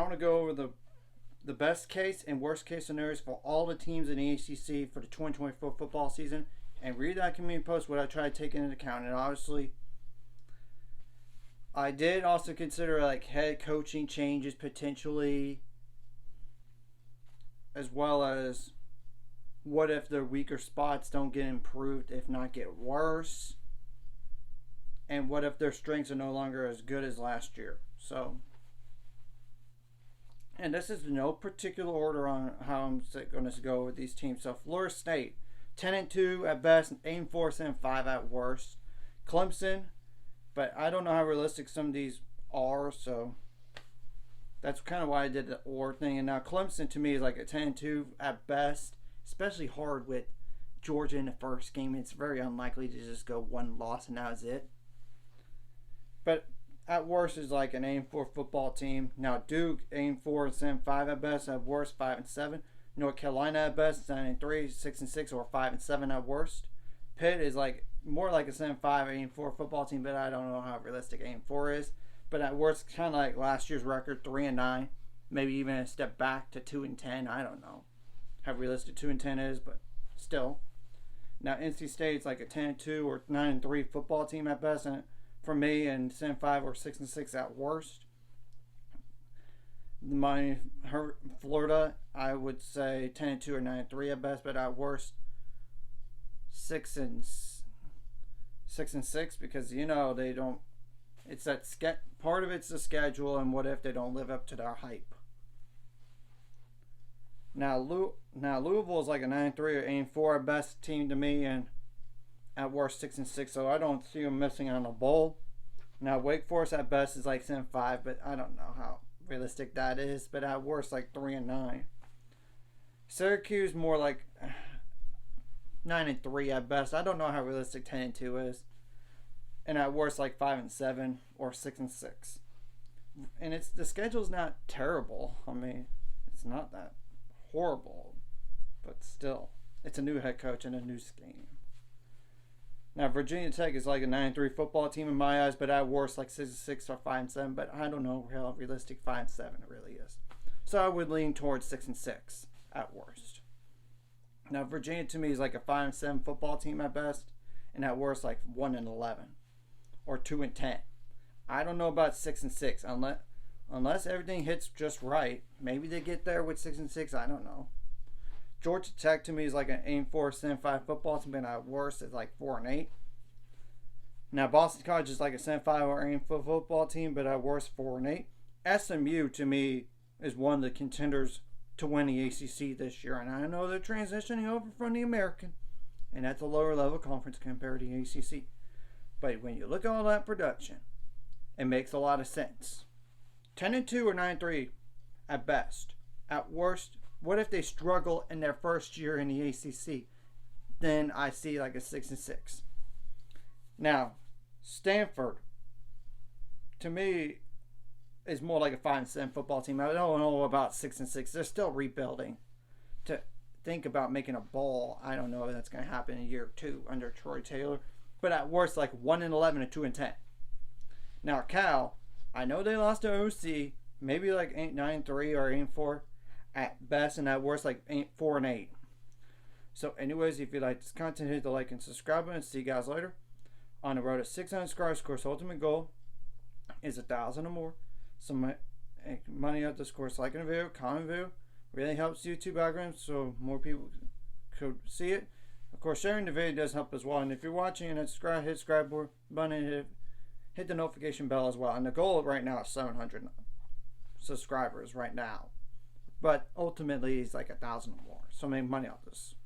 I want to go over the best case and worst case scenarios for all the teams in the ACC for the 2024 football season, and read that community post what I try to take into account. And obviously, I did also consider like head coaching changes potentially, as well as what if their weaker spots don't get improved, if not get worse, and what if their strengths are no longer as good as last year. So, and this is no particular order on how I'm going to go with these teams. So Florida State, 10-2 at best, 8-4, 7-5 at worst. Clemson, but I don't know how realistic some of these are, so that's kind of why I did the or thing. And now Clemson to me is like a 10-2 at best, especially hard with Georgia in the first game. It's very unlikely to just go one loss and that was it. But at worst is like an 8-4 football team. Now Duke 8-4 and 7-5 at best. At worst 5-7. North Carolina at best 9-3, 6-6 or 5-7 at worst. Pitt is like more like a 7-5, 8-4 football team, but I don't know how realistic 8-4 is. But at worst, kind of like last year's record, 3-9, maybe even a step back to 2-10. I don't know how realistic 2-10 is, but still. Now NC State's like a 10-2 or 9-3 football team at best, and for me, and 7-5 or 6-6 at worst. Florida, I would say 10-2 or 9-3 at best, but at worst 6-6 because they don't. It's that part of it's the schedule, and what if they don't live up to their hype. Now Louisville is like a 9-3 or 8-4 at best team to me, and at worst 6-6. So I don't see them missing on a bowl. Now Wake Forest at best is like 7-5, but I don't know how realistic that is. But at worst like 3-9. Syracuse more like 9-3 at best. I don't know how realistic 10-2 is. And at worst like 5-7 or 6-6. And the schedule's not terrible. I mean, it's not that horrible, but still, it's a new head coach and a new scheme. Now Virginia Tech is like a 9-3 football team in my eyes, but at worst like 6-6 or 5-7. But I don't know how realistic 5-7 really is. So I would lean towards 6-6 at worst. Now Virginia to me is like a 5-7 football team at best, and at worst like 1-11 or 2-10. I don't know about 6-6 unless everything hits just right. Maybe they get there with 6-6. I don't know. Georgia Tech to me is like an 8-4, 7-5 football team, and at worst it's like 4-8. Now Boston College is like a 7-5 or 8 football team, but at worst 4-8. SMU to me is one of the contenders to win the ACC this year, and I know they're transitioning over from the American, and that's a lower level conference compared to the ACC. But when you look at all that production, it makes a lot of sense. 10-2 or 9-3 at best. At worst, what if they struggle in their first year in the ACC? Then I see like a 6-6. Now, Stanford, to me, is more like a 5-7 football team. I don't know about 6-6. They're still rebuilding. To think about making a bowl, I don't know if that's going to happen in a year or two under Troy Taylor. But at worst, like 1-11 and 2-10. Now, Cal, I know they lost to OC, maybe like 9-3 or 8-4 at best, and at worst, like 4-8. So, anyways, if you like this content, hit the like and subscribe button. See you guys later. On the road to 600 subscribers, of course, ultimate goal is 1,000 or more. So, money out this course, liking a video, comment video, really helps YouTube algorithm so more people could see it. Of course, sharing the video does help as well. And if you're watching and hit subscribe button and hit the notification bell as well. And the goal right now is 700 subscribers right now. But ultimately, it's like 1,000 or more. So make money off this.